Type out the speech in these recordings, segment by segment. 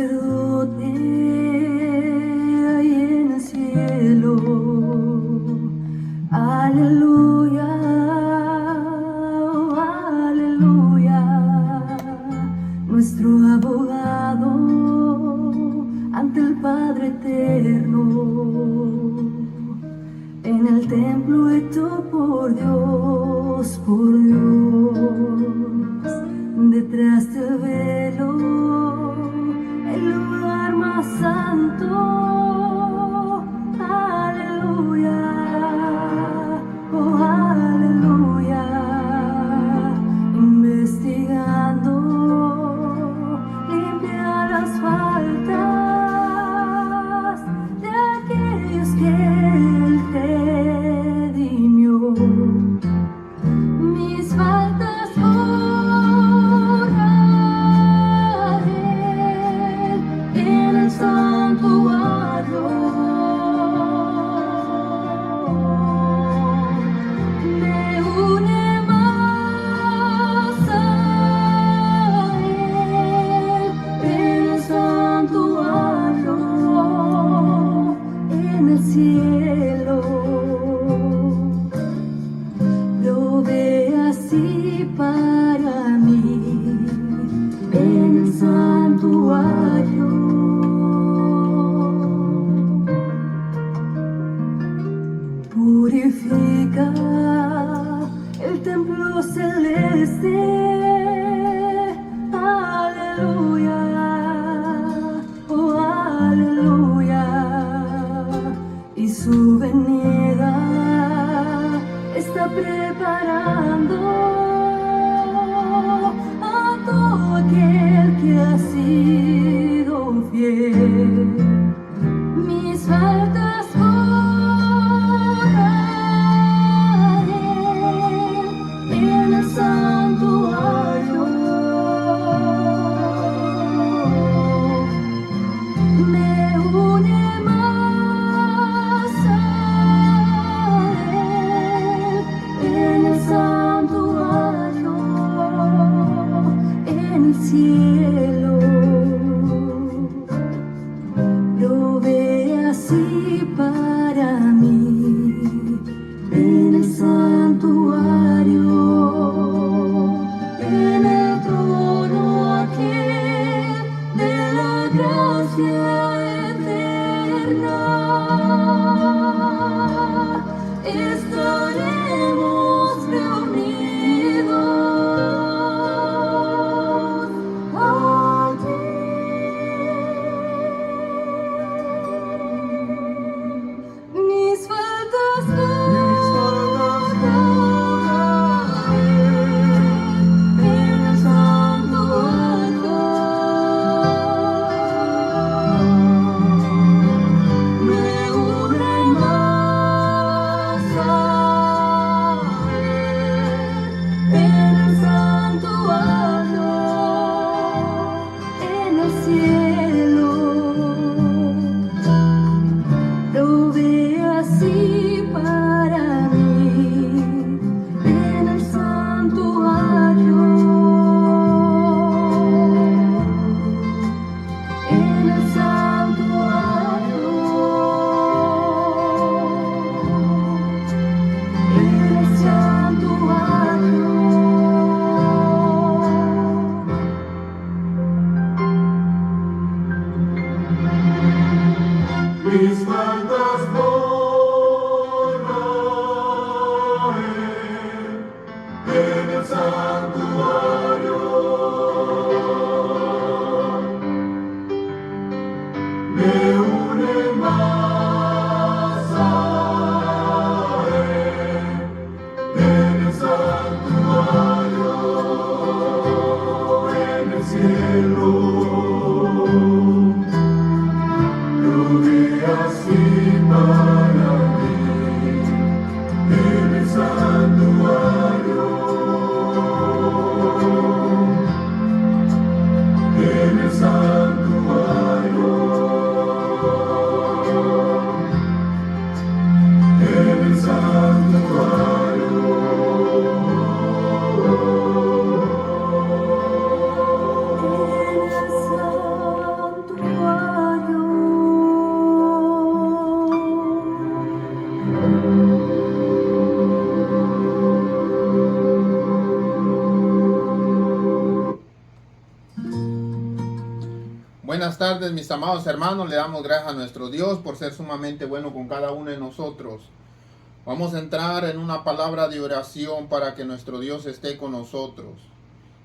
sacerdote ahí en el cielo. Aleluya, oh, aleluya. Nuestro abogado ante el Padre eterno. En el templo hecho por Dios, detrás del velo, el lugar más santo. Aleluya, oh aleluya, investigando limpia las faltas de aquellos que Él redimió. Mis faltas borra Él en el santuario. Me une más a Él en el santuario, en el cielo. Provee así para mí en el santuario. Purifica el templo celeste. Aleluya, oh aleluya. Y su venida está preparando a todo aquel que ha sido fiel. Mis faltas borra Él en el santuario. Me une más a Él en el santuario, en el cielo. Provee así para mí en el santuario, en el trono aquel de la gracia eterna. Estaremos reunidos allí. Mis faltas borra Él en el santuario. Me une más a Él en el santuario, en el cielo. Provee así para mí en el santuario, en el santuario, en el santuario. Mis faltas borra Él en el santuario. Me une más a Él en el santuario, en el cielo. Provee así para mí en el santuario, en el santuario, en el santuario. En el santuario. buenas tardes, mis amados hermanos. Le damos gracias a nuestro Dios por ser sumamente bueno con cada uno de nosotros. Vamos a entrar en una palabra de oración para que nuestro Dios esté con nosotros.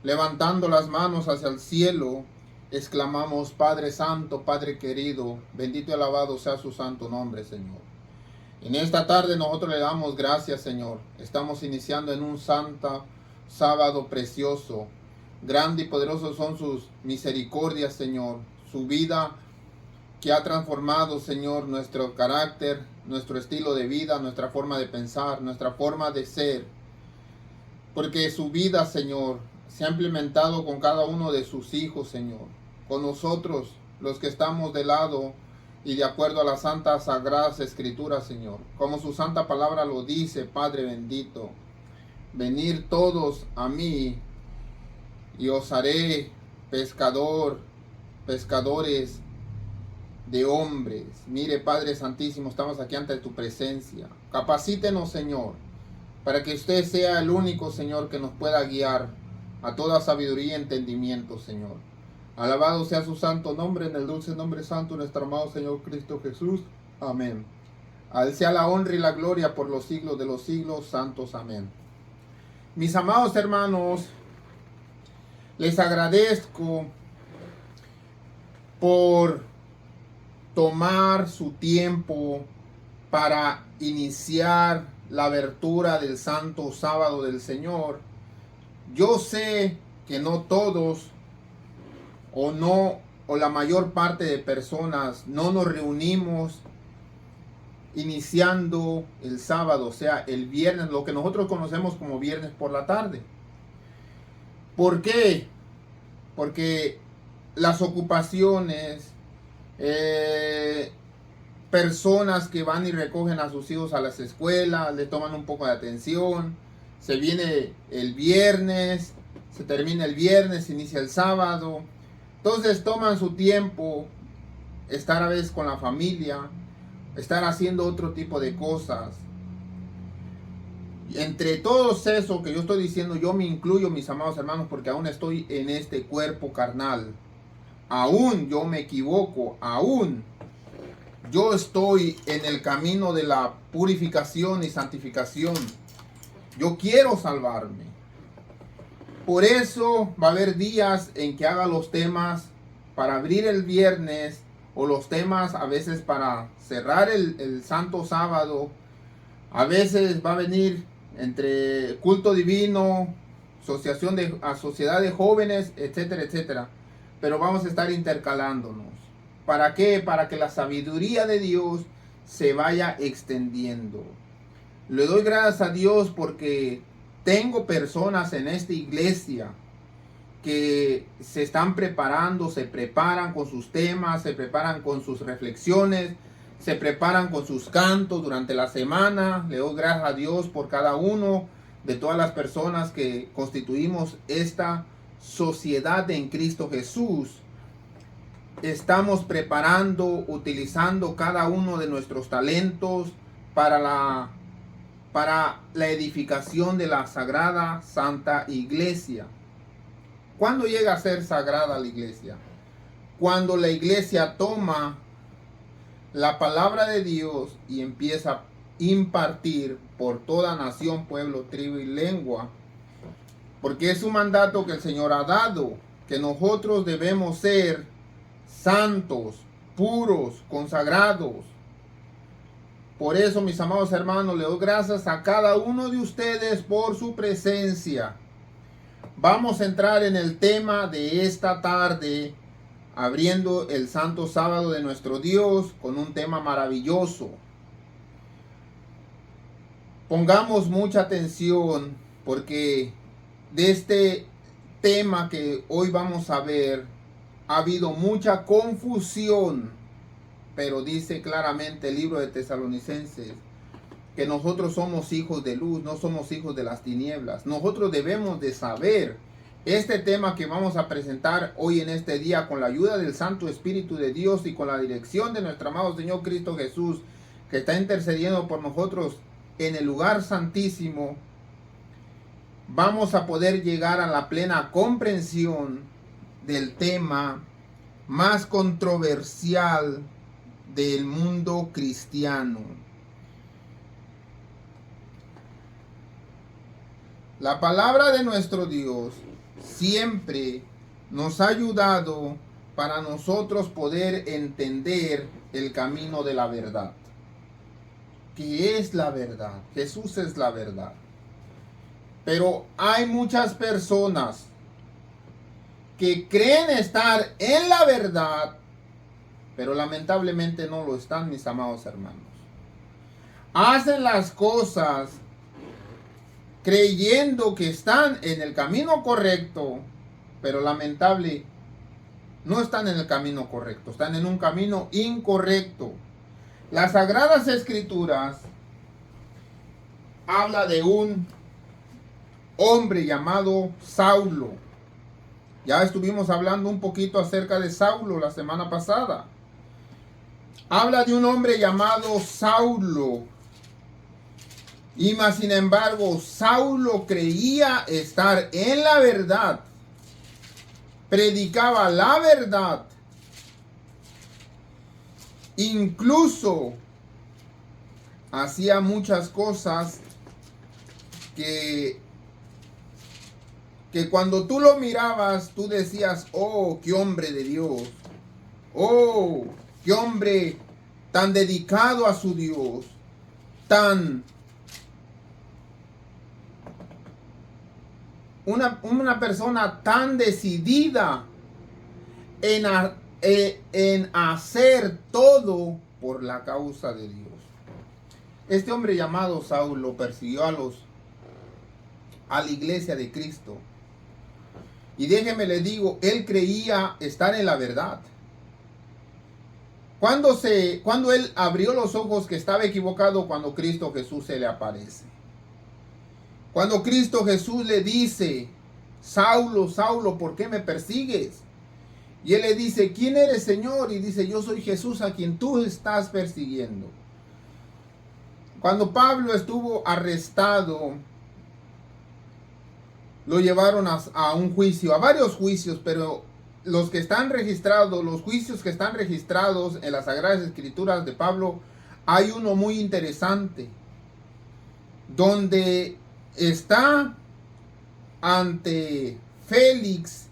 Levantando las manos hacia el cielo, exclamamos: Padre Santo, Padre querido, bendito y alabado sea su santo nombre, Señor. En esta tarde nosotros le damos gracias, Señor. Estamos iniciando en un santo sábado precioso. Grande y poderoso son sus misericordias, Señor. Su vida que ha transformado, Señor, nuestro carácter, nuestro estilo de vida, nuestra forma de pensar, nuestra forma de ser. Porque su vida, Señor, se ha implementado con cada uno de sus hijos, Señor. Con nosotros, los que estamos de lado y de acuerdo a las santas sagradas escrituras, Señor. Como su santa palabra lo dice, Padre bendito. Venir todos a mí y os haré pescadores de hombres. Mire, Padre Santísimo, estamos aquí ante tu presencia. Capacítenos, Señor, para que usted sea el único, Señor, que nos pueda guiar a toda sabiduría y entendimiento, Señor. Alabado sea su santo nombre, en el dulce nombre santo de nuestro amado Señor Cristo Jesús. Amén. A Él sea la honra y la gloria por los siglos de los siglos santos. Amén. Mis amados hermanos, les agradezco por tomar su tiempo para iniciar la abertura del Santo Sábado del Señor. Yo sé que no todos o la mayor parte de personas no nos reunimos iniciando el sábado, o sea, el viernes, lo que nosotros conocemos como viernes por la tarde. ¿Por qué? Porque las ocupaciones, personas que van y recogen a sus hijos a las escuelas, le toman un poco de atención, se viene el viernes, se termina el viernes, se inicia el sábado, entonces toman su tiempo, estar a veces con la familia, estar haciendo otro tipo de cosas. Entre todos eso que yo estoy diciendo, yo me incluyo, mis amados hermanos, porque aún estoy en este cuerpo carnal. Aún yo me equivoco, aún yo estoy en el camino de la purificación y santificación. Yo quiero salvarme. Por eso va a haber días en que haga los temas para abrir el viernes, o los temas a veces para cerrar el santo sábado. A veces va a venir entre culto divino, sociedad de jóvenes, etcétera, etcétera. Pero vamos a estar intercalándonos. ¿Para qué? Para que la sabiduría de Dios se vaya extendiendo. Le doy gracias a Dios porque tengo personas en esta iglesia que se están preparando, se preparan con sus temas, se preparan con sus reflexiones, se preparan con sus cantos durante la semana. Le doy gracias a Dios por cada uno de todas las personas que constituimos esta sociedad en Cristo Jesús. Estamos preparando, utilizando cada uno de nuestros talentos para la edificación de la sagrada Santa Iglesia. ¿Cuándo llega a ser sagrada la iglesia? Cuando la iglesia toma la palabra de Dios y empieza a impartir por toda nación, pueblo, tribu y lengua. Porque es un mandato que el Señor ha dado, que nosotros debemos ser santos, puros, consagrados. Por eso, mis amados hermanos, le doy gracias a cada uno de ustedes por su presencia. Vamos a entrar en el tema de esta tarde, abriendo el Santo Sábado de nuestro Dios con un tema maravilloso. Pongamos mucha atención porque de este tema que hoy vamos a ver ha habido mucha confusión, pero dice claramente el libro de Tesalonicenses que nosotros somos hijos de luz, no somos hijos de las tinieblas. Nosotros debemos de saber este tema que vamos a presentar hoy en este día con la ayuda del Santo Espíritu de Dios y con la dirección de nuestro amado Señor Cristo Jesús, que está intercediendo por nosotros en el lugar santísimo. Vamos a poder llegar a la plena comprensión del tema más controversial del mundo cristiano. La palabra de nuestro Dios siempre nos ha ayudado para nosotros poder entender el camino de la verdad. ¿Qué es la verdad? Jesús es la verdad. Pero hay muchas personas que creen estar en la verdad, pero lamentablemente no lo están, mis amados hermanos. Hacen las cosas creyendo que están en el camino correcto, pero lamentable no están en el camino correcto, están en un camino incorrecto. Las Sagradas Escrituras habla de un hombre llamado Saulo. Ya estuvimos hablando un poquito acerca de Saulo la semana pasada. Habla de un hombre llamado Saulo. Y más sin embargo, Saulo creía estar en la verdad. Predicaba la verdad. Incluso hacía muchas cosas que cuando tú lo mirabas, tú decías, oh, qué hombre de Dios. Oh, qué hombre tan dedicado a su Dios. Una persona tan decidida en hacer todo por la causa de Dios. Este hombre llamado Saulo persiguió a la iglesia de Cristo. Y déjeme le digo, él creía estar en la verdad. Cuando él abrió los ojos que estaba equivocado, cuando Cristo Jesús se le aparece. Cuando Cristo Jesús le dice, Saulo, Saulo, ¿por qué me persigues? Y él le dice, ¿quién eres, Señor? Y dice, yo soy Jesús a quien tú estás persiguiendo. Cuando Pablo estuvo arrestado, lo llevaron a un juicio, a varios juicios, pero los que están registrados, los juicios que están registrados en las Sagradas Escrituras de Pablo, hay uno muy interesante, donde está ante Félix,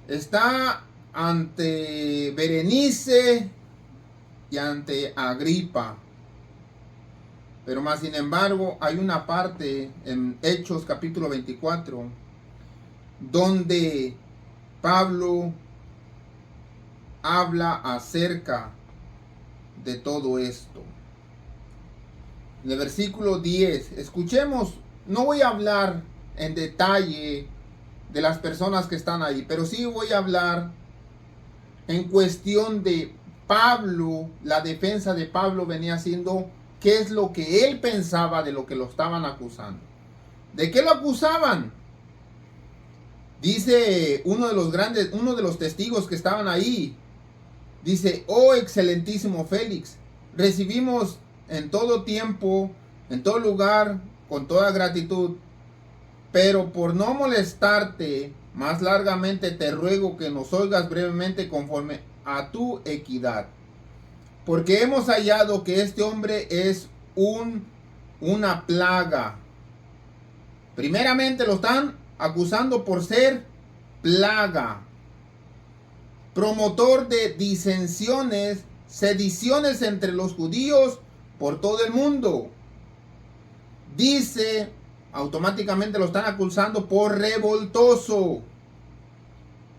está ante Berenice y ante Agripa. Pero más sin embargo, hay una parte en Hechos capítulo 24, donde Pablo habla acerca de todo esto. En el versículo 10, escuchemos, no voy a hablar en detalle de las personas que están ahí, pero sí voy a hablar en cuestión de Pablo. La defensa de Pablo venía siendo qué es lo que él pensaba de lo que lo estaban acusando. ¿De qué lo acusaban? Dice uno de los testigos que estaban ahí, dice, oh excelentísimo Félix, recibimos en todo tiempo, en todo lugar, con toda gratitud, pero por no molestarte más largamente te ruego que nos oigas brevemente conforme a tu equidad. Porque hemos hallado que este hombre es una plaga. Primeramente lo están acusando por ser plaga. Promotor de disensiones, sediciones entre los judíos por todo el mundo. Dice, automáticamente lo están acusando por revoltoso,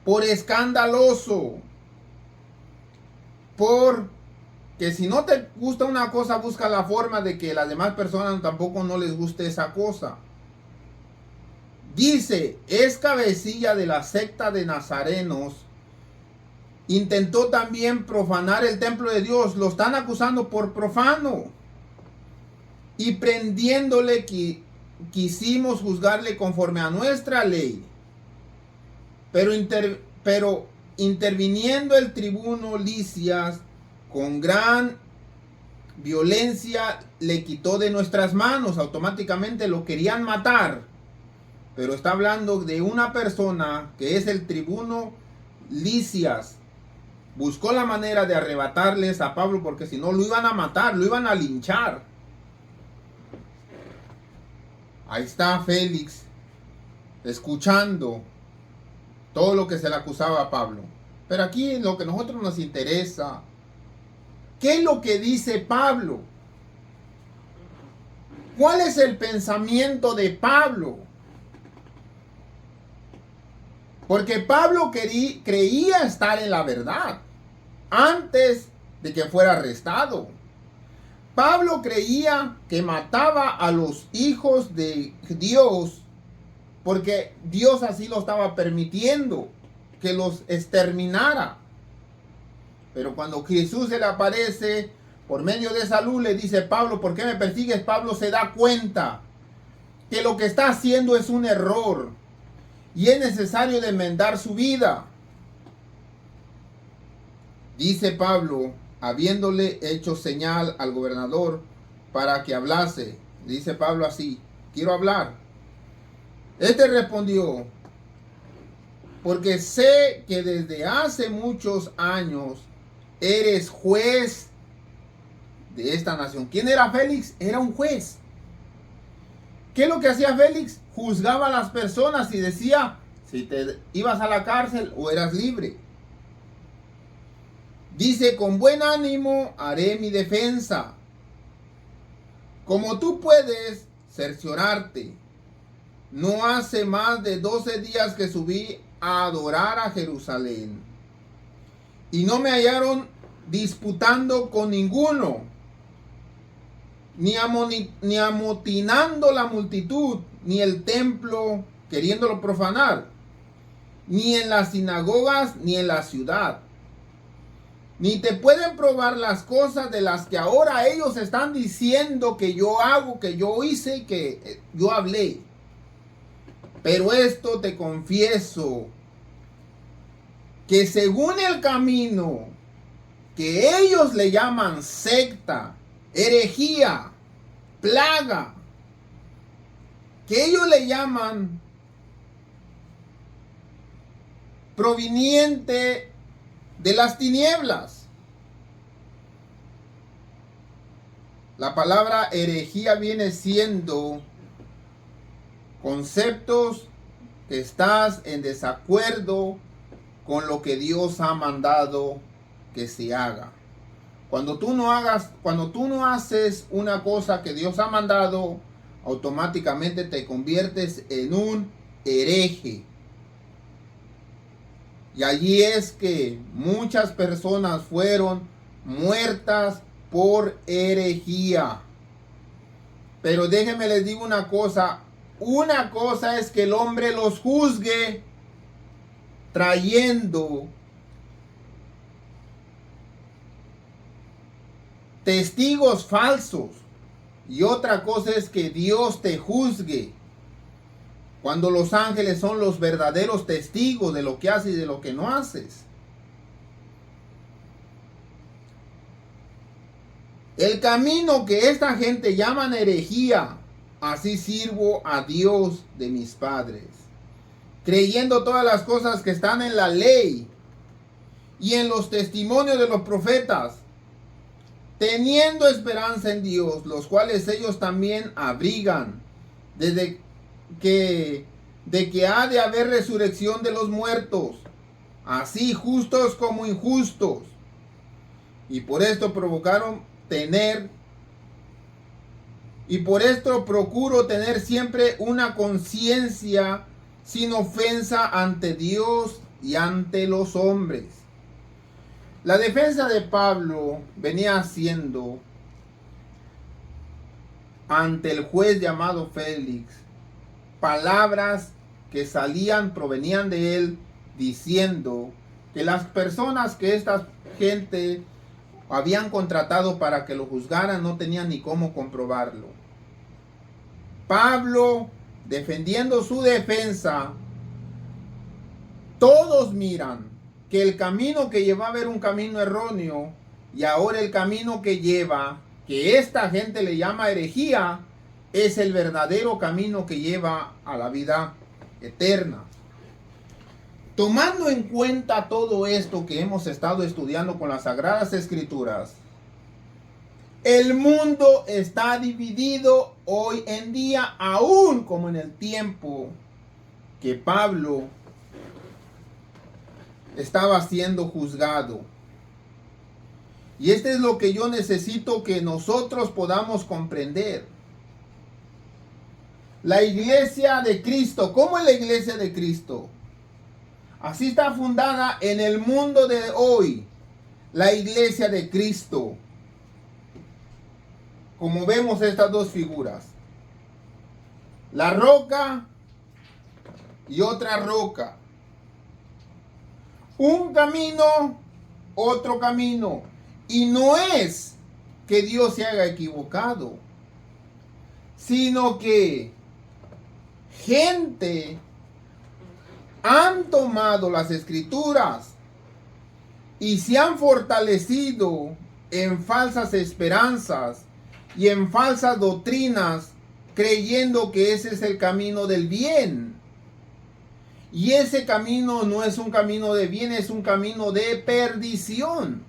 por escandaloso, por que si no te gusta una cosa, busca la forma de que las demás personas tampoco no les guste esa cosa. Dice, es cabecilla de la secta de nazarenos. Intentó también profanar el templo de Dios. Lo están acusando por profano. Y prendiéndole quisimos juzgarle conforme a nuestra ley. Pero interviniendo el tribuno Lisias, con gran violencia le quitó de nuestras manos. Automáticamente lo querían matar. Pero está hablando de una persona que es el tribuno Lisias. buscó la manera de arrebatarles a Pablo, porque si no lo iban a matar, lo iban a linchar. Ahí está Félix, escuchando todo lo que se le acusaba a Pablo. Pero aquí lo que a nosotros nos interesa, ¿qué es lo que dice Pablo? ¿Cuál es el pensamiento de Pablo? Porque Pablo creía estar en la verdad antes de que fuera arrestado. Pablo creía que mataba a los hijos de Dios porque Dios así lo estaba permitiendo, que los exterminara. Pero cuando Jesús se le aparece por medio de esa luz, le dice: Pablo, ¿por qué me persigues? Pablo se da cuenta que lo que está haciendo es un error y es necesario de enmendar su vida. Dice Pablo, habiéndole hecho señal al gobernador para que hablase, dice Pablo así: quiero hablar. Este respondió: porque sé que desde hace muchos años eres juez de esta nación. ¿Quién era Félix? Era un juez. ¿Qué es lo que hacía Félix? Juzgaba a las personas y decía si te ibas a la cárcel o eras libre. Dice: con buen ánimo haré mi defensa. Como tú puedes cerciorarte, no hace más de 12 días que subí a adorar a Jerusalén, y no me hallaron disputando con ninguno, ni amotinando la multitud, ni el templo queriéndolo profanar, ni en las sinagogas, ni en la ciudad. Ni te pueden probar las cosas de las que ahora ellos están diciendo que yo hago, que yo hice, que yo hablé. Pero esto te confieso, que según el camino que ellos le llaman secta, herejía, plaga, que ellos le llaman proveniente de las tinieblas. La palabra herejía viene siendo conceptos que estás en desacuerdo con lo que Dios ha mandado que se haga. Cuando tú no haces una cosa que Dios ha mandado, automáticamente te conviertes en un hereje. Y allí es que muchas personas fueron muertas por herejía. Pero déjenme les digo una cosa es que el hombre los juzgue trayendo testigos falsos, y otra cosa es que Dios te juzgue cuando los ángeles son los verdaderos testigos de lo que haces y de lo que no haces. El camino que esta gente llaman herejía, así sirvo a Dios de mis padres, creyendo todas las cosas que están en la ley y en los testimonios de los profetas, teniendo esperanza en Dios, los cuales ellos también abrigan, de que ha de haber resurrección de los muertos, así justos como injustos. Y por esto procuro tener siempre una conciencia sin ofensa ante Dios y ante los hombres. La defensa de Pablo venía siendo ante el juez llamado Félix palabras que provenían de él, diciendo que las personas que esta gente habían contratado para que lo juzgaran no tenían ni cómo comprobarlo. Pablo, defendiendo su defensa, todos miran que el camino que llevaba era un camino erróneo, y ahora el camino que lleva, que esta gente le llama herejía, es el verdadero camino que lleva a la vida eterna. Tomando en cuenta todo esto que hemos estado estudiando con las Sagradas Escrituras, el mundo está dividido hoy en día, aún como en el tiempo que Pablo estaba siendo juzgado. Y este es lo que yo necesito que nosotros podamos comprender. La iglesia de Cristo, ¿cómo es la iglesia de Cristo? Así está fundada en el mundo de hoy, la iglesia de Cristo. Como vemos estas dos figuras, la roca y otra roca. Un camino, otro camino. Y no es que Dios se haya equivocado, sino que gente han tomado las escrituras y se han fortalecido en falsas esperanzas y en falsas doctrinas, creyendo que ese es el camino del bien. Y ese camino no es un camino de bien, es un camino de perdición.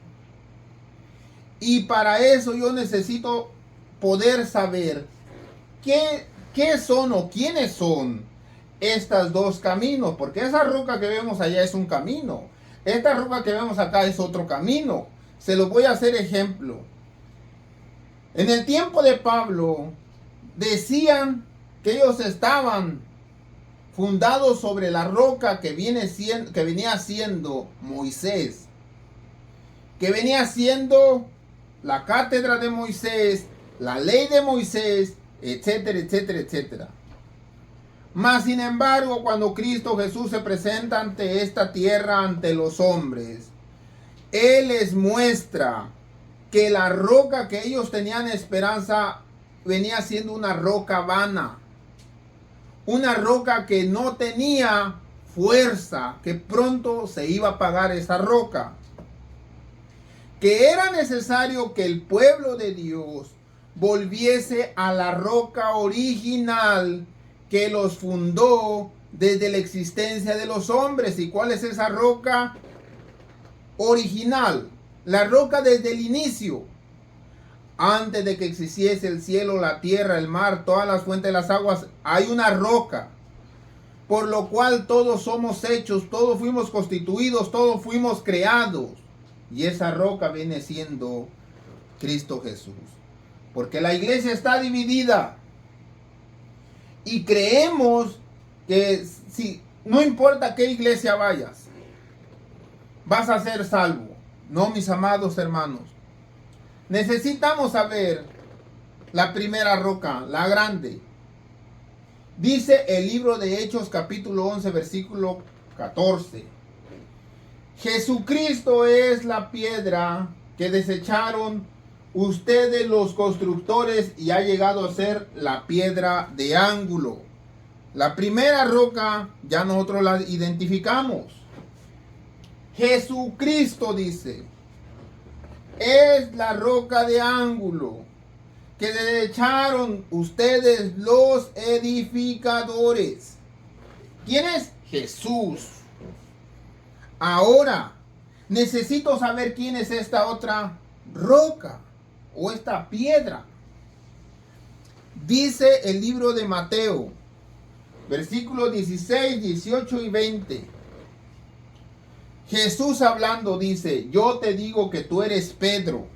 Y para eso yo necesito poder saber qué son o quiénes son estos dos caminos. Porque esa roca que vemos allá es un camino. Esta roca que vemos acá es otro camino. Se los voy a hacer ejemplo. En el tiempo de Pablo decían que ellos estaban fundados sobre la roca que venía siendo Moisés, que venía siendo la cátedra de Moisés, la ley de Moisés, etcétera, etcétera, etcétera. Mas sin embargo, cuando Cristo Jesús se presenta ante esta tierra, ante los hombres, Él les muestra que la roca que ellos tenían esperanza venía siendo una roca vana. Una roca que no tenía fuerza, que pronto se iba a apagar esa roca. Que era necesario que el pueblo de Dios volviese a la roca original que los fundó desde la existencia de los hombres. ¿Y cuál es esa roca original? La roca desde el inicio. Antes de que existiese el cielo, la tierra, el mar, todas las fuentes de las aguas, hay una roca. Por lo cual todos somos hechos, todos fuimos constituidos, todos fuimos creados. Y esa roca viene siendo Cristo Jesús. Porque la iglesia está dividida. Y creemos que no importa qué iglesia vayas, vas a ser salvo. No, mis amados hermanos. Necesitamos saber la primera roca, la grande. Dice el libro de Hechos capítulo 11 versículo 14. Jesucristo es la piedra que desecharon ustedes los constructores y ha llegado a ser la piedra de ángulo. La primera roca ya nosotros la identificamos. Jesucristo dice, es la roca de ángulo que desecharon ustedes los edificadores. ¿Quién es? Jesús. Ahora, necesito saber quién es esta otra roca o esta piedra. Dice el libro de Mateo, versículos 16, 18 y 20. Jesús hablando dice, yo te digo que tú eres Pedro,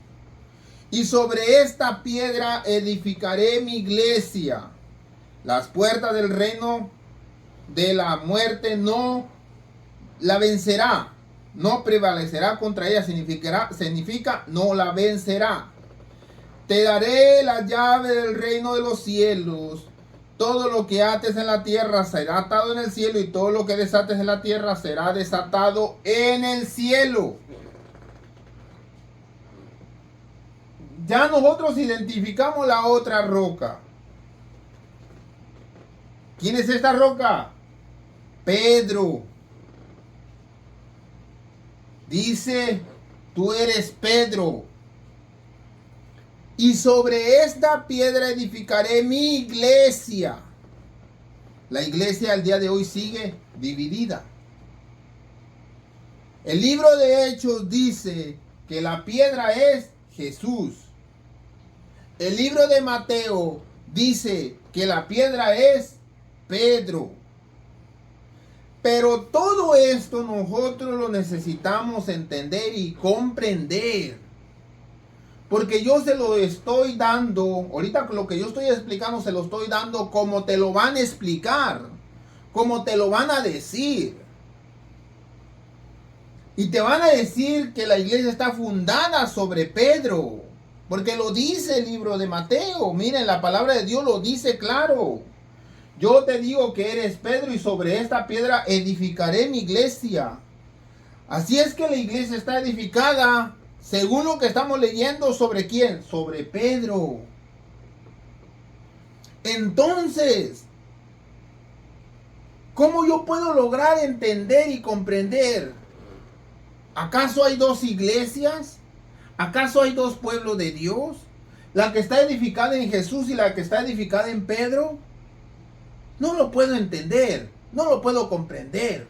y sobre esta piedra edificaré mi iglesia. Las puertas del reino de la muerte no la vencerá, no prevalecerá contra ella, significa no la vencerá. Te daré la llave del reino de los cielos. Todo lo que ates en la tierra será atado en el cielo, y todo lo que desates en la tierra será desatado en el cielo. Ya nosotros identificamos la otra roca. ¿Quién es esta roca? Pedro. Dice, tú eres Pedro. Y sobre esta piedra edificaré mi iglesia. La iglesia al día de hoy sigue dividida. El libro de Hechos dice que la piedra es Jesús. El libro de Mateo dice que la piedra es Pedro. Pero todo esto nosotros lo necesitamos entender y comprender. Porque yo se lo estoy dando, ahorita lo que yo estoy explicando se lo estoy dando como te lo van a explicar, como te lo van a decir. Y te van a decir que la iglesia está fundada sobre Pedro, porque lo dice el libro de Mateo. Miren, la palabra de Dios lo dice claro. Yo te digo que eres Pedro y sobre esta piedra edificaré mi iglesia. Así es que la iglesia está edificada, según lo que estamos leyendo, ¿sobre quién? Sobre Pedro. Entonces, ¿cómo yo puedo lograr entender y comprender? ¿Acaso hay dos iglesias? ¿Acaso hay dos pueblos de Dios? ¿La que está edificada en Jesús y la que está edificada en Pedro? No lo puedo entender, no lo puedo comprender.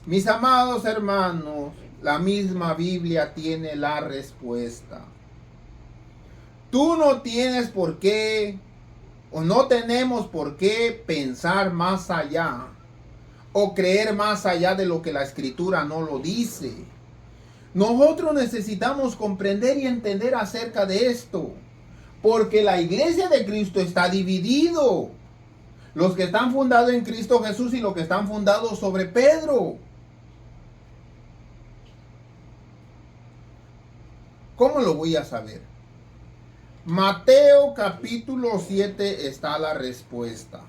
Mis amados hermanos, la misma Biblia tiene la respuesta. Tú no tienes por qué, o no tenemos por qué pensar más allá, o creer más allá de lo que la Escritura no lo dice. Nosotros necesitamos comprender y entender acerca de esto, porque la iglesia de Cristo está dividido. Los que están fundados en Cristo Jesús y los que están fundados sobre Pedro. ¿Cómo lo voy a saber? Mateo capítulo 7 está la respuesta.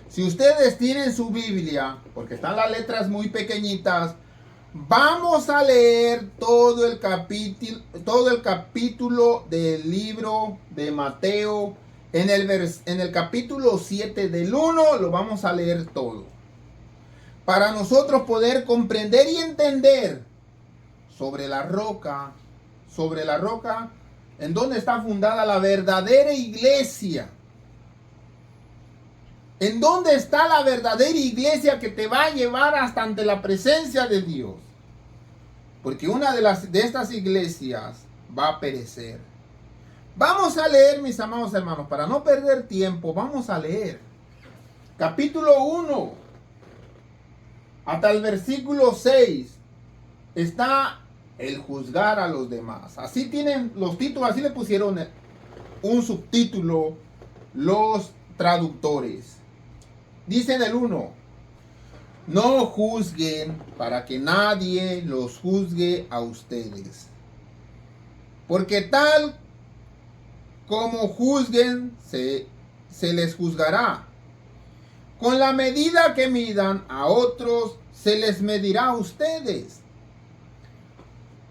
Si ustedes tienen su Biblia, porque están las letras muy pequeñitas, vamos a leer todo el capítulo del libro de Mateo. En el capítulo 7 del 1 lo vamos a leer todo. Para nosotros poder comprender y entender sobre la roca, en donde está fundada la verdadera iglesia. ¿En dónde está la verdadera iglesia que te va a llevar hasta ante la presencia de Dios? Porque una de estas iglesias va a perecer. Vamos a leer, mis amados hermanos, para no perder tiempo, vamos a leer. Capítulo 1, hasta el versículo 6, está el juzgar a los demás. Así tienen los títulos, así le pusieron un subtítulo los traductores. Dice en el 1, no juzguen para que nadie los juzgue a ustedes. Porque tal como juzguen, se les juzgará. Con la medida que midan a otros, se les medirá a ustedes.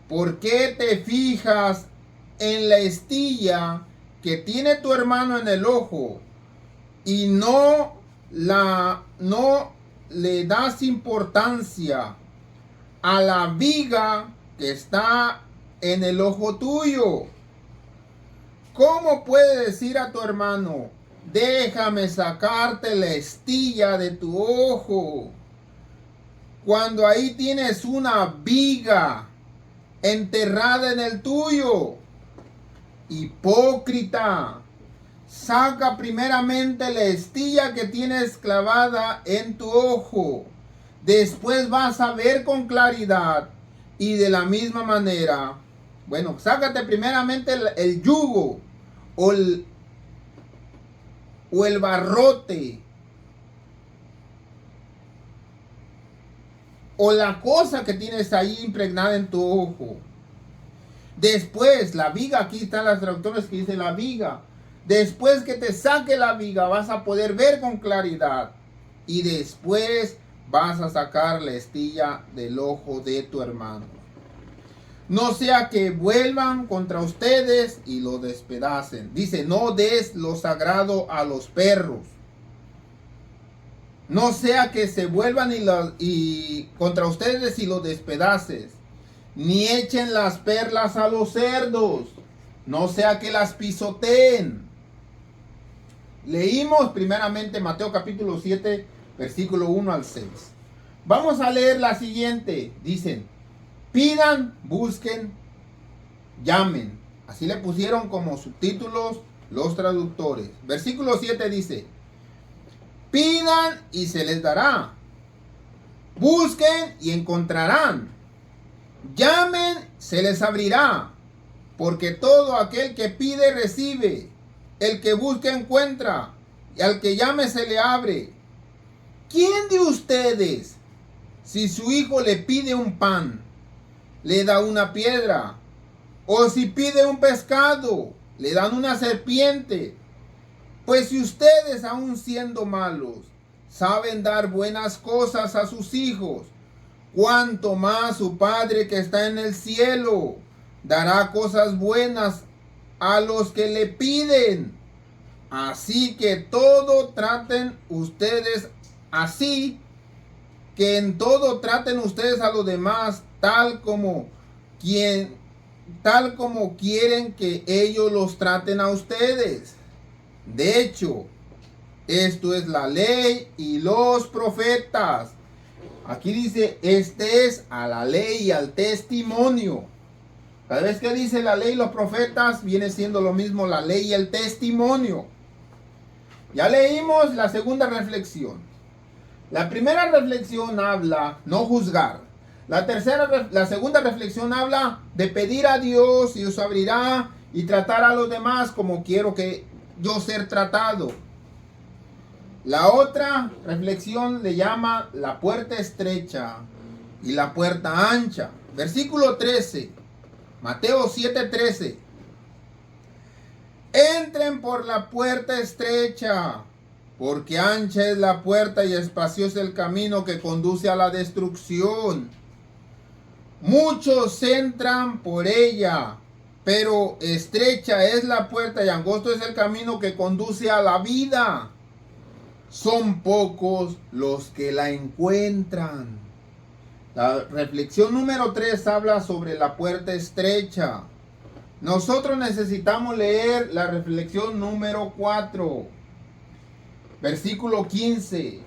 ¿Por qué te fijas en la estilla que tiene tu hermano en el ojo y no le das importancia a la viga que está en el ojo tuyo? ¿Cómo puedes decir a tu hermano, déjame sacarte la estilla de tu ojo, cuando ahí tienes una viga enterrada en el tuyo? Hipócrita, saca primeramente la estilla que tienes clavada en tu ojo, después vas a ver con claridad. Y de la misma manera, bueno, sácate primeramente el yugo o el barrote o la cosa que tienes ahí impregnada en tu ojo. Después, la viga, aquí están las traductores que dicen la viga. Después que te saque la viga, vas a poder ver con claridad. Y después vas a sacar la estilla del ojo de tu hermano. No sea que vuelvan contra ustedes y lo despedacen. Dice, no des lo sagrado a los perros. No sea que se vuelvan y contra ustedes y lo despedaces. Ni echen las perlas a los cerdos. No sea que las pisoteen. Leímos primeramente Mateo capítulo 7, versículo 1 al 6. Vamos a leer la siguiente. Dicen, pidan, busquen, llamen. Así le pusieron como subtítulos los traductores. Versículo 7 dice, pidan y se les dará. Busquen y encontrarán. Llamen, se les abrirá. Porque todo aquel que pide recibe. El que busca encuentra. Y al que llame se le abre. ¿Quién de ustedes, si su hijo le pide un pan, le da una piedra? O si pide un pescado, le dan una serpiente. Pues si ustedes, aun siendo malos, saben dar buenas cosas a sus hijos, cuánto más su Padre que está en el cielo dará cosas buenas a los que le piden. Así que todo traten ustedes así, que en todo traten ustedes a los demás tal como quieren que ellos los traten a ustedes. De hecho, esto es la ley y los profetas. Aquí dice, este es a la ley y al testimonio. Cada vez que dice la ley y los profetas, viene siendo lo mismo la ley y el testimonio. Ya leímos la segunda reflexión. La primera reflexión habla no juzgar. La segunda reflexión habla de pedir a Dios y os abrirá y tratar a los demás como quiero que yo ser tratado. La otra reflexión le llama la puerta estrecha y la puerta ancha. Versículo 13, Mateo 7:13. Entren por la puerta estrecha, porque ancha es la puerta y espacioso el camino que conduce a la destrucción. Muchos entran por ella, pero estrecha es la puerta y angosto es el camino que conduce a la vida. Son pocos los que la encuentran. La reflexión número 3 habla sobre la puerta estrecha. Nosotros necesitamos leer la reflexión número 4. Versículo 15.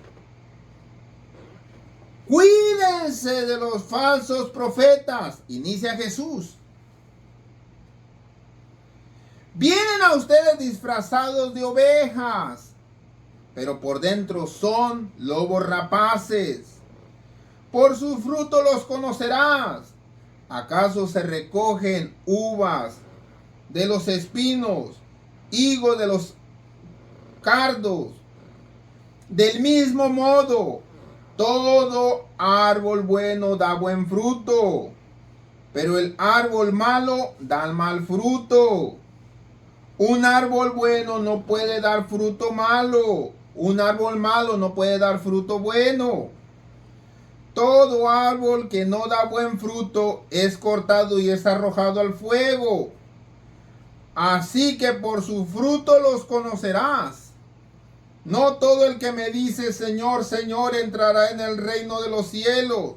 Cuídense de los falsos profetas. Inicia Jesús. Vienen a ustedes disfrazados de ovejas, pero por dentro son lobos rapaces. Por su fruto los conocerás. ¿Acaso se recogen uvas de los espinos, higos de los cardos? Del mismo modo, todo árbol bueno da buen fruto, pero el árbol malo da mal fruto. Un árbol bueno no puede dar fruto malo. Un árbol malo no puede dar fruto bueno. Todo árbol que no da buen fruto es cortado y es arrojado al fuego. Así que por su fruto los conocerás. No todo el que me dice Señor, Señor entrará en el reino de los cielos,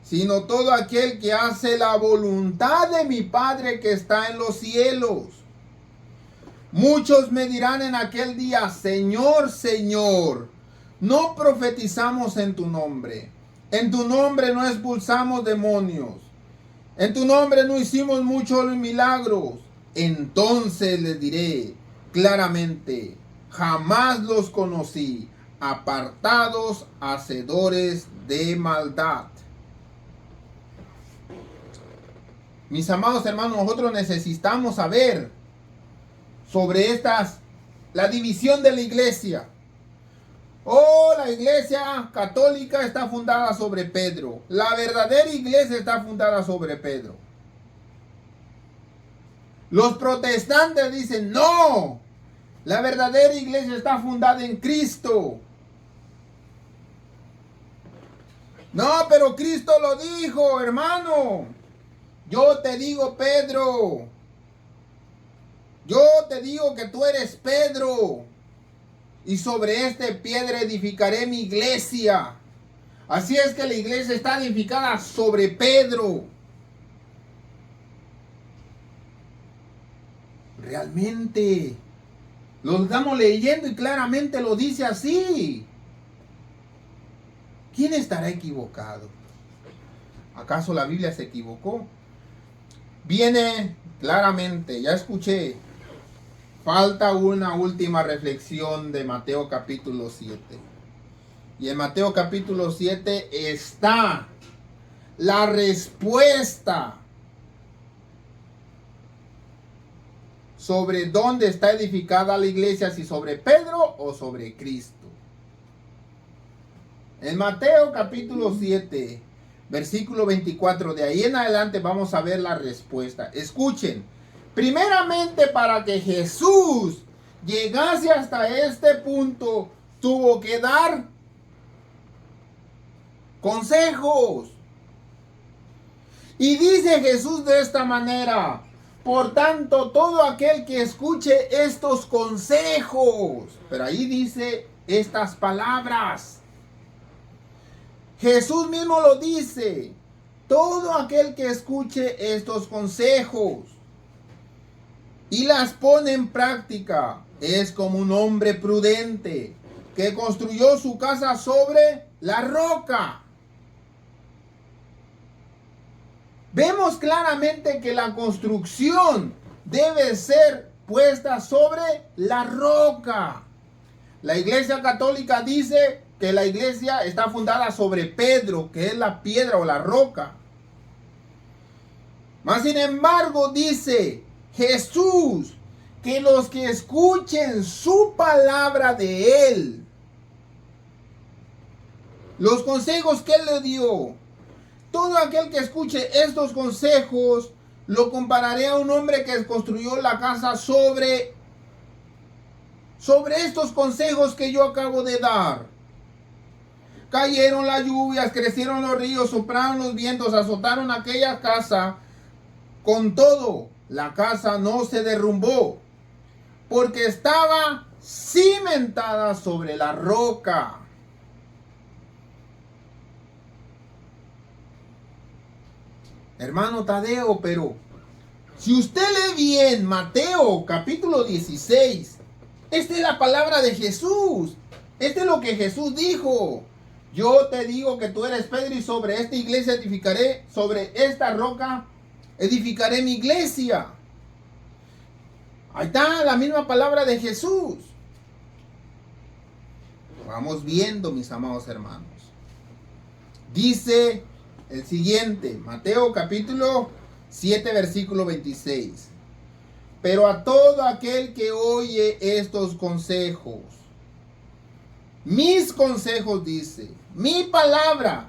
sino todo aquel que hace la voluntad de mi Padre que está en los cielos. Muchos me dirán en aquel día, Señor, Señor, no profetizamos en tu nombre. En tu nombre no expulsamos demonios. En tu nombre no hicimos muchos milagros. Entonces les diré claramente, jamás los conocí, apartados, hacedores de maldad. Mis amados hermanos, nosotros necesitamos saber sobre la división de la iglesia. La iglesia católica está fundada sobre Pedro. La verdadera iglesia está fundada sobre Pedro. Los protestantes dicen, no, la verdadera iglesia está fundada en Cristo. No, pero Cristo lo dijo, hermano. Yo te digo, Pedro. Yo te digo que tú eres Pedro. Y sobre esta piedra edificaré mi iglesia. Así es que la iglesia está edificada sobre Pedro. Realmente. Lo estamos leyendo y claramente lo dice así. ¿quién estará equivocado? ¿Acaso la Biblia se equivocó? Viene claramente, ya escuché, falta una última reflexión de Mateo capítulo 7. Y en Mateo capítulo 7 está la respuesta sobre dónde está edificada la iglesia, si sobre Pedro o sobre Cristo. En Mateo capítulo 7, versículo 24, de ahí en adelante vamos a ver la respuesta. Escuchen, primeramente para que Jesús llegase hasta este punto, tuvo que dar consejos. Y dice Jesús de esta manera: por tanto, todo aquel que escuche estos consejos, pero ahí dice estas palabras. Jesús mismo lo dice: todo aquel que escuche estos consejos y las pone en práctica es como un hombre prudente que construyó su casa sobre la roca. Vemos claramente que la construcción debe ser puesta sobre la roca. La Iglesia Católica dice que la iglesia está fundada sobre Pedro, que es la piedra o la roca. Mas sin embargo dice Jesús que los que escuchen su palabra de él, los consejos que él le dio, todo aquel que escuche estos consejos, lo compararé a un hombre que construyó la casa sobre estos consejos que yo acabo de dar. Cayeron las lluvias, crecieron los ríos, soplaron los vientos, azotaron aquella casa. Con todo, la casa no se derrumbó, porque estaba cimentada sobre la roca. Hermano Tadeo, pero si usted lee bien Mateo capítulo 16, esta es la palabra de Jesús. Este es lo que Jesús dijo. Yo te digo que tú eres Pedro y sobre esta iglesia edificaré, sobre esta roca edificaré mi iglesia. Ahí está la misma palabra de Jesús. Vamos viendo, mis amados hermanos. Dice el siguiente, Mateo capítulo 7, versículo 26. Pero a todo aquel que oye estos consejos, mis consejos, dice, mi palabra,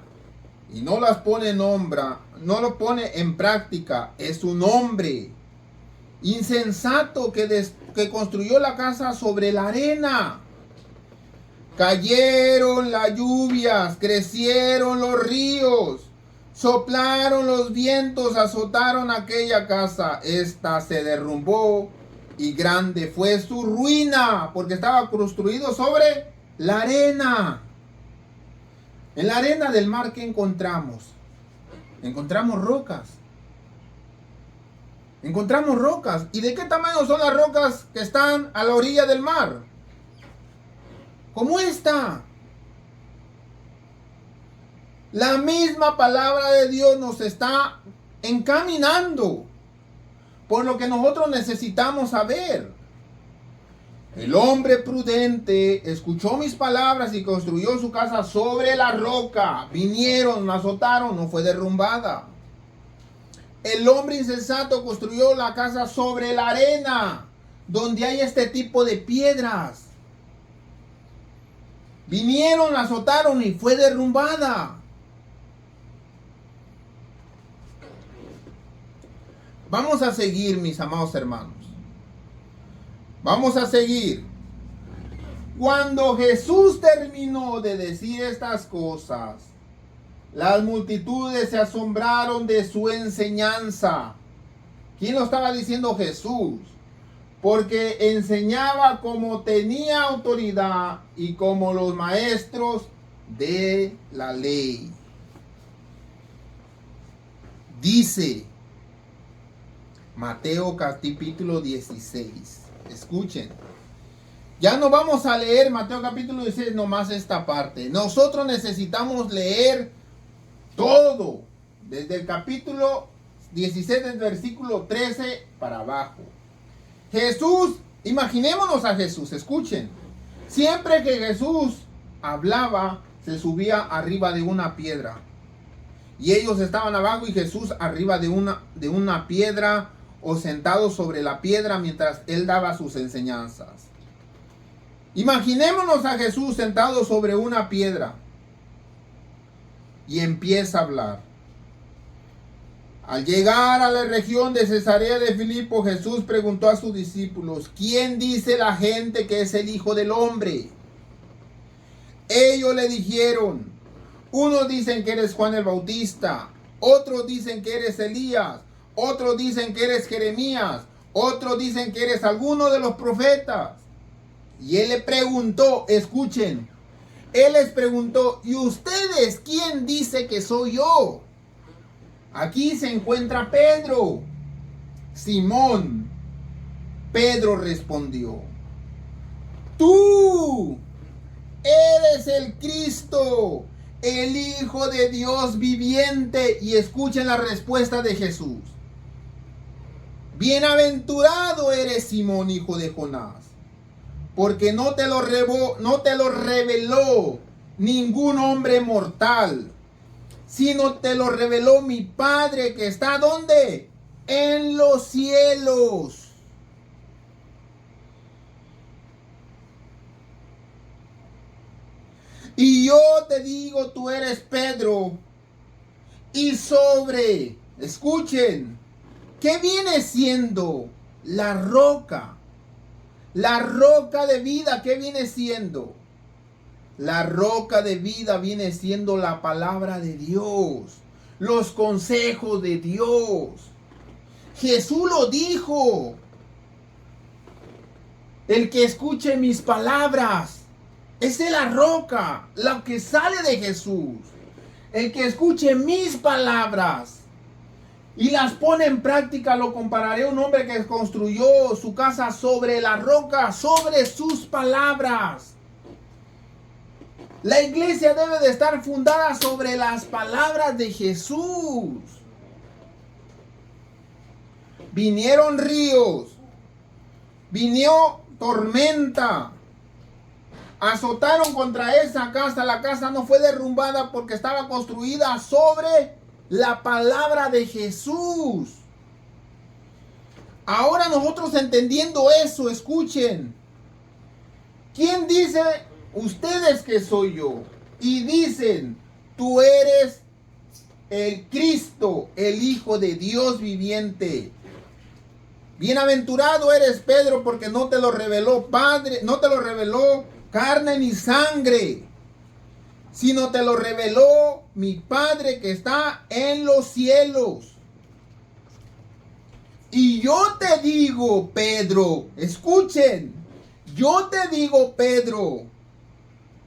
y no las pone en obra, no lo pone en práctica, es un hombre insensato que construyó la casa sobre la arena. Cayeron las lluvias, crecieron los ríos, soplaron los vientos, azotaron aquella casa. Esta se derrumbó y grande fue su ruina, porque estaba construido sobre la arena. En la arena del mar, ¿qué encontramos? Encontramos rocas. Encontramos rocas. ¿Y de qué tamaño son las rocas que están a la orilla del mar? Como esta. La misma palabra de Dios nos está encaminando por lo que nosotros necesitamos saber. El hombre prudente escuchó mis palabras y construyó su casa sobre la roca. Vinieron, la azotaron, no fue derrumbada. El hombre insensato construyó la casa sobre la arena, donde hay este tipo de piedras. Vinieron, la azotaron y fue derrumbada. Vamos a seguir, mis amados hermanos. Vamos a seguir. Cuando Jesús terminó de decir estas cosas, las multitudes se asombraron de su enseñanza. ¿Quién lo estaba diciendo? Jesús. Porque enseñaba como tenía autoridad y como los maestros de la ley. Dice Mateo capítulo 16. Escuchen. Ya no vamos a leer Mateo capítulo 16, nomás esta parte. Nosotros necesitamos leer todo, desde el capítulo 16 del versículo 13 para abajo. Jesús, imaginémonos a Jesús, escuchen. Siempre que Jesús hablaba, se subía arriba de una piedra. Y ellos estaban abajo y Jesús arriba de una piedra o sentado sobre la piedra mientras él daba sus enseñanzas. Imaginémonos a Jesús sentado sobre una piedra y empieza a hablar. Al llegar a la región de Cesarea de Filipo, Jesús preguntó a sus discípulos: ¿quién dice la gente que es el Hijo del Hombre? Ellos le dijeron: unos dicen que eres Juan el Bautista, otros dicen que eres Elías, otros dicen que eres Jeremías, otros dicen que eres alguno de los profetas. Y él le preguntó, escuchen, él les preguntó: ¿y ustedes quién dice que soy yo? Aquí se encuentra Pedro. Simón Pedro respondió: tú eres el Cristo, el Hijo de Dios viviente. Y escuchen la respuesta de Jesús: bienaventurado eres, Simón, hijo de Jonás, porque no te lo reveló ningún hombre mortal, sino te lo reveló mi Padre que está ¿dónde? En los cielos. Y yo te digo, tú eres Pedro, y escuchen, ¿qué viene siendo la roca? La roca de vida, ¿qué viene siendo? La roca de vida viene siendo la palabra de Dios, los consejos de Dios. Jesús lo dijo: el que escuche mis palabras, esa es la roca, la que sale de Jesús. El que escuche mis palabras y las pone en práctica, lo compararé a un hombre que construyó su casa sobre la roca, sobre sus palabras. La iglesia debe de estar fundada sobre las palabras de Jesús. Vinieron ríos, vino tormenta, azotaron contra esa casa. La casa no fue derrumbada porque estaba construida sobre la palabra de Jesús. Ahora nosotros entendiendo eso, escuchen. ¿Quién dice ustedes que soy yo? Y dicen: tú eres el Cristo, el Hijo de Dios viviente. Bienaventurado eres, Pedro, porque no te lo reveló Padre, no te lo reveló carne ni sangre, sino te lo reveló mi Padre que está en los cielos. Y yo te digo, Pedro, escuchen, yo te digo, Pedro,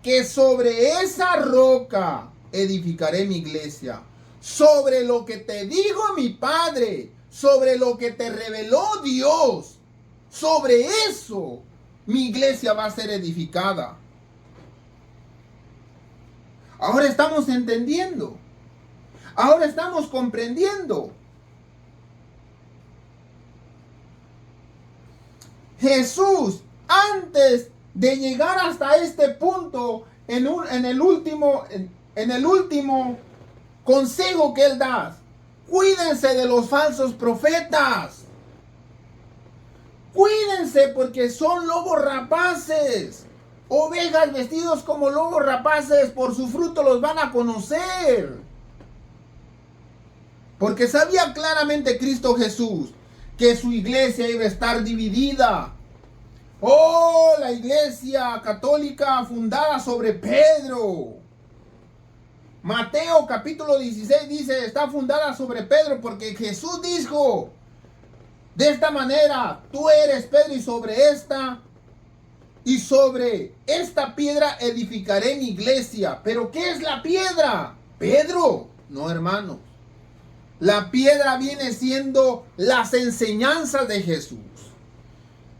que sobre esa roca edificaré mi iglesia, sobre lo que te dijo mi Padre, sobre lo que te reveló Dios, sobre eso mi iglesia va a ser edificada. Ahora estamos entendiendo. Ahora estamos comprendiendo. Jesús, antes de llegar hasta este punto, en el último consejo que él da: cuídense de los falsos profetas. Cuídense, porque son lobos rapaces. Ovejas vestidos como lobos rapaces, por su fruto los van a conocer. Porque sabía claramente Cristo Jesús que su iglesia iba a estar dividida. Oh, la iglesia católica fundada sobre Pedro. Mateo capítulo 16 dice: está fundada sobre Pedro, porque Jesús dijo de esta manera: tú eres Pedro, y sobre esta piedra edificaré mi iglesia. ¿Pero qué es la piedra? Pedro. No, hermano. La piedra viene siendo las enseñanzas de Jesús.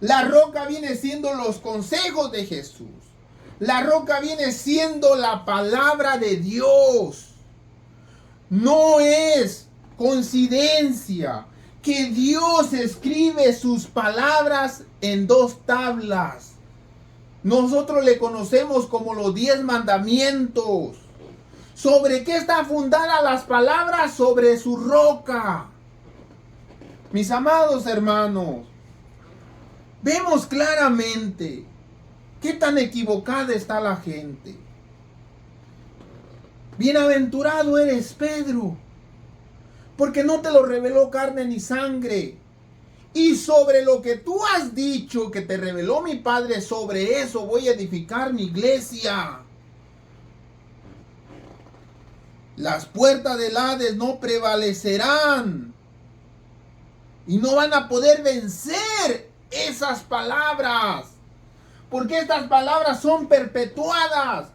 La roca viene siendo los consejos de Jesús. La roca viene siendo la palabra de Dios. No es coincidencia que Dios escribe sus palabras en 2 tablas. Nosotros le conocemos como los 10 mandamientos. ¿Sobre qué está fundada las palabras? Sobre su roca. Mis amados hermanos, vemos claramente qué tan equivocada está la gente. Bienaventurado eres, Pedro, porque no te lo reveló carne ni sangre. Y sobre lo que tú has dicho que te reveló mi Padre, sobre eso voy a edificar mi iglesia. Las puertas del Hades no prevalecerán. Y no van a poder vencer esas palabras. Porque estas palabras son perpetuadas.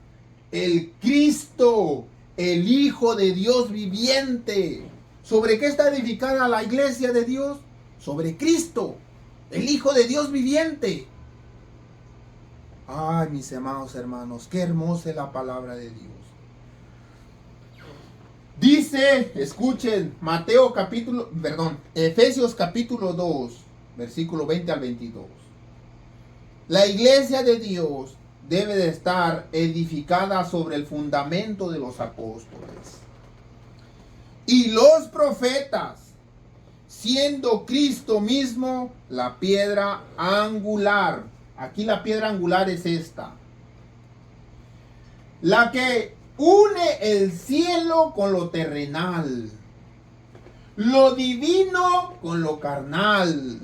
El Cristo, el Hijo de Dios viviente. ¿Sobre qué está edificada la iglesia de Dios? Sobre Cristo, el Hijo de Dios viviente. Ay, mis amados hermanos, qué hermosa es la palabra de Dios. Dice, escuchen, Efesios capítulo 2, versículo 20 al 22. La iglesia de Dios debe de estar edificada sobre el fundamento de los apóstoles y los profetas, siendo Cristo mismo la piedra angular. Aquí la piedra angular es esta, la que une el cielo con lo terrenal, lo divino con lo carnal.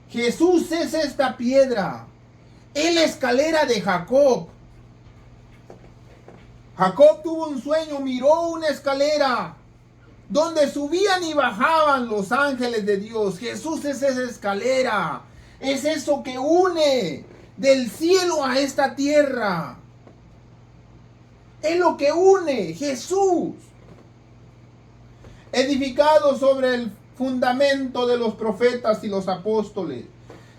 Jesús es esta piedra, es la escalera de Jacob. Jacob tuvo un sueño, miró una escalera donde subían y bajaban los ángeles de Dios. Jesús es esa escalera, es eso que une del cielo a esta tierra. Es lo que une Jesús. Edificado sobre el fundamento de los profetas y los apóstoles,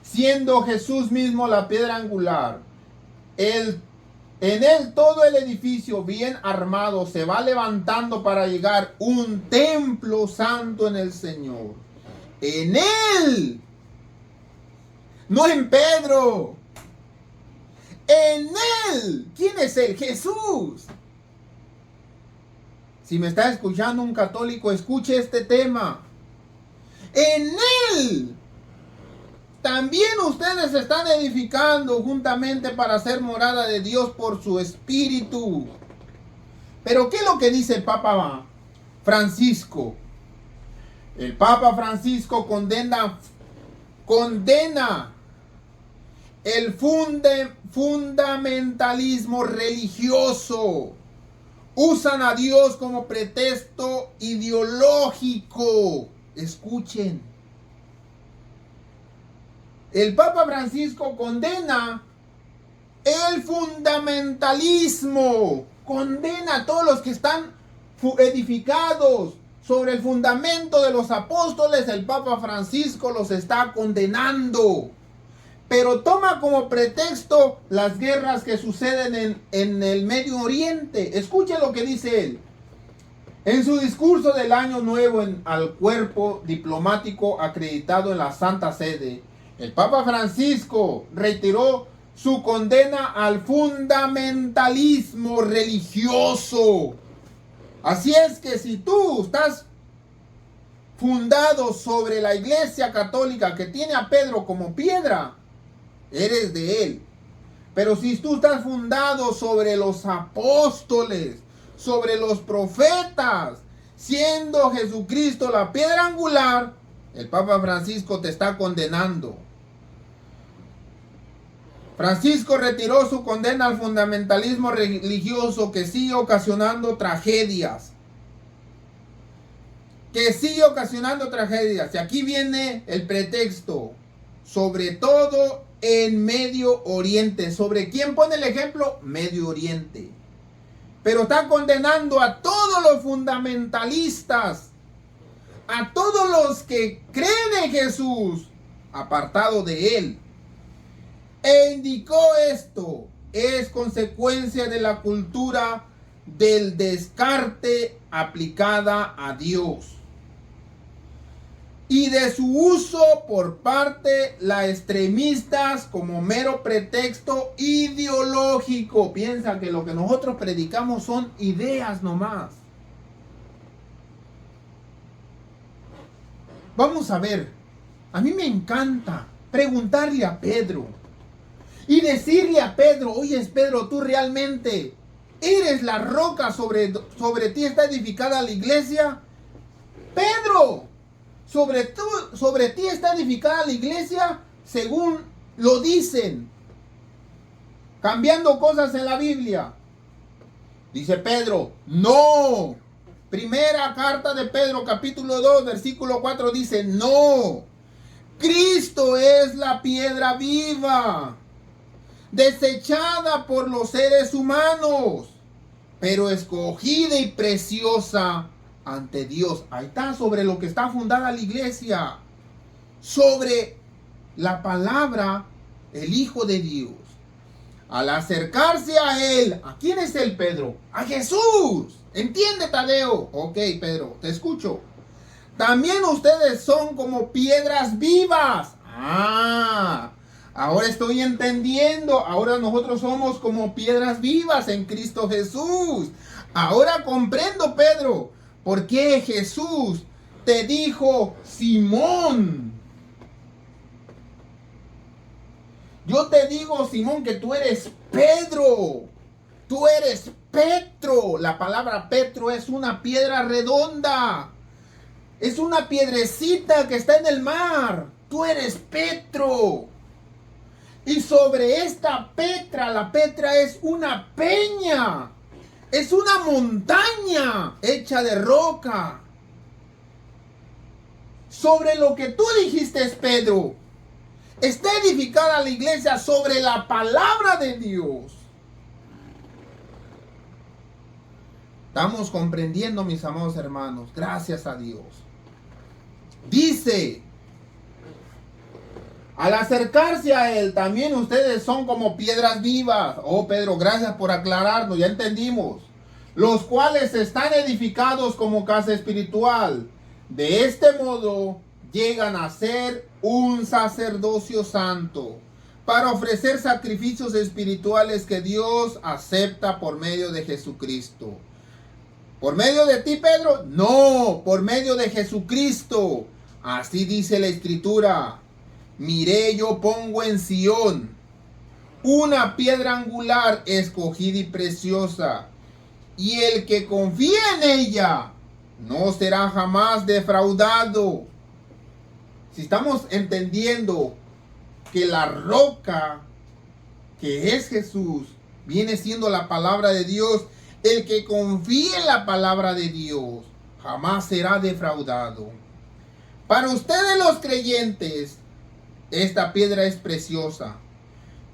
siendo Jesús mismo la piedra angular. En él todo el edificio bien armado se va levantando para llegar un templo santo en el Señor. En él, no en Pedro. En él. ¿Quién es él? Jesús. Si me está escuchando un católico, escuche este tema. En él también ustedes se están edificando juntamente para ser morada de Dios por su Espíritu. Pero ¿qué es lo que dice el Papa Francisco? El Papa Francisco condena el fundamentalismo religioso. Usan a Dios como pretexto ideológico. Escuchen. El Papa Francisco condena el fundamentalismo. Condena a todos los que están edificados sobre el fundamento de los apóstoles. El Papa Francisco los está condenando. Pero toma como pretexto las guerras que suceden en el Medio Oriente. Escuchen lo que dice él. En su discurso del Año Nuevo al cuerpo diplomático acreditado en la Santa Sede, el Papa Francisco reiteró su condena al fundamentalismo religioso. Así es que si tú estás fundado sobre la Iglesia Católica que tiene a Pedro como piedra, eres de él. Pero si tú estás fundado sobre los apóstoles, sobre los profetas, siendo Jesucristo la piedra angular, el Papa Francisco te está condenando. Francisco retiró su condena al fundamentalismo religioso que sigue ocasionando tragedias. Y aquí viene el pretexto. Sobre todo en Medio Oriente. ¿Sobre quién pone el ejemplo? Medio Oriente. Pero está condenando a todos los fundamentalistas, a todos los que creen en Jesús, apartado de él. E indicó esto es consecuencia de la cultura del descarte aplicada a Dios y de su uso por parte la extremistas como mero pretexto ideológico. Piensa que lo que nosotros predicamos son ideas nomás. Vamos a ver, a mí me encanta preguntarle a Pedro y decirle a Pedro, oye Pedro, tú realmente eres la roca sobre ti está edificada la iglesia. Pedro, sobre ti está edificada la iglesia según lo dicen, cambiando cosas en la Biblia. Dice Pedro, no. Primera carta de Pedro, capítulo 2, versículo 4 dice, no. Cristo es la piedra viva, desechada por los seres humanos, pero escogida y preciosa ante Dios. Ahí está, sobre lo que está fundada la iglesia, sobre la palabra, el Hijo de Dios. Al acercarse a él, ¿a quién es él, Pedro? A Jesús. ¿Entiende, Tadeo? Ok, Pedro, te escucho. También ustedes son como piedras vivas. Ahora estoy entendiendo. Ahora nosotros somos como piedras vivas en Cristo Jesús. Ahora comprendo, Pedro, por qué Jesús te dijo Simón. Yo te digo, Simón, que tú eres Pedro. Tú eres Petro. La palabra Petro es una piedra redonda. Es una piedrecita que está en el mar. Tú eres Petro. Y sobre esta Petra, la Petra es una peña. Es una montaña hecha de roca. Sobre lo que tú dijiste, Pedro, está edificada la iglesia sobre la palabra de Dios. Estamos comprendiendo, mis amados hermanos. Gracias a Dios. Dice, al acercarse a él, también ustedes son como piedras vivas. Oh, Pedro, gracias por aclararnos, ya entendimos. Los cuales están edificados como casa espiritual. De este modo, llegan a ser un sacerdocio santo para ofrecer sacrificios espirituales que Dios acepta por medio de Jesucristo. ¿Por medio de ti, Pedro? No, por medio de Jesucristo. Así dice la Escritura. Miré, yo pongo en Sión una piedra angular escogida y preciosa, y el que confíe en ella no será jamás defraudado. Si estamos entendiendo que la roca, que es Jesús, viene siendo la palabra de Dios, el que confíe en la palabra de Dios jamás será defraudado. Para ustedes los creyentes, esta piedra es preciosa.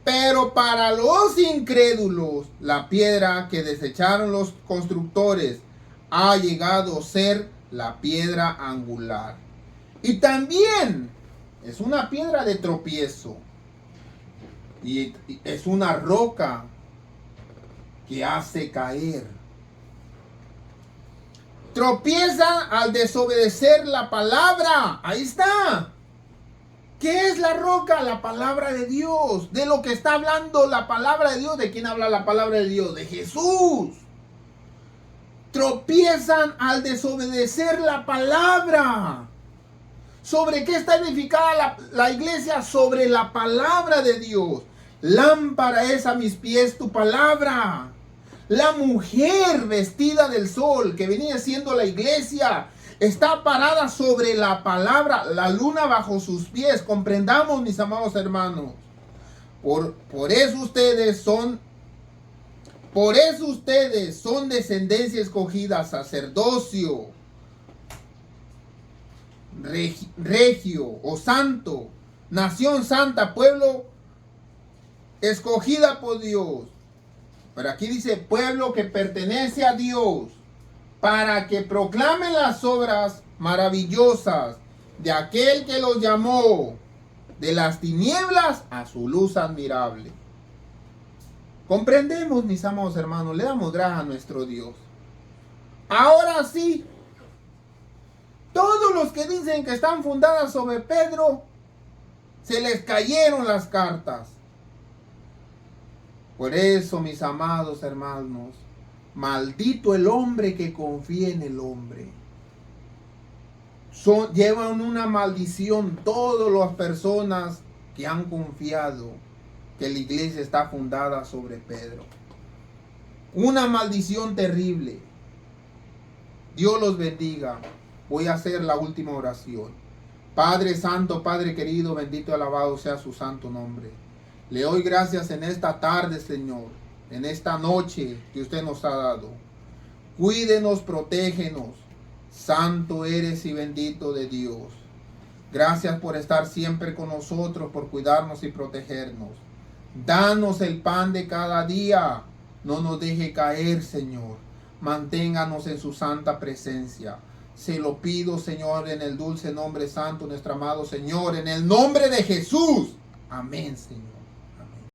Pero para los incrédulos, la piedra que desecharon los constructores ha llegado a ser la piedra angular. Y también es una piedra de tropiezo. Y es una roca que hace caer. Tropiezan al desobedecer la palabra. Ahí está. ¿Qué es la roca? La palabra de Dios. De lo que está hablando la palabra de Dios. ¿De quién habla la palabra de Dios? De Jesús. Tropiezan al desobedecer la palabra. ¿Sobre qué está edificada la iglesia? Sobre la palabra de Dios. Lámpara es a mis pies tu palabra. La mujer vestida del sol, que venía siendo la iglesia, está parada sobre la palabra, la luna bajo sus pies. Comprendamos, mis amados hermanos. Por eso ustedes son descendencia escogida, sacerdocio, regio o santo, nación santa, pueblo escogida por Dios. Pero aquí dice pueblo que pertenece a Dios, para que proclamen las obras maravillosas de aquel que los llamó de las tinieblas a su luz admirable. Comprendemos, mis amados hermanos, le damos gracias a nuestro Dios. Ahora sí, todos los que dicen que están fundadas sobre Pedro, se les cayeron las cartas. Por eso, mis amados hermanos, maldito el hombre que confía en el hombre. Llevan una maldición todas las personas que han confiado que la iglesia está fundada sobre Pedro. Una maldición terrible. Dios los bendiga. Voy a hacer la última oración. Padre Santo, Padre querido, bendito y alabado sea su santo nombre. Le doy gracias en esta tarde, Señor, en esta noche que usted nos ha dado. Cuídenos, protégenos. Santo eres y bendito de Dios. Gracias por estar siempre con nosotros, por cuidarnos y protegernos. Danos el pan de cada día. No nos deje caer, Señor. Manténganos en su santa presencia. Se lo pido, Señor, en el dulce nombre santo, nuestro amado Señor, en el nombre de Jesús. Amén, Señor.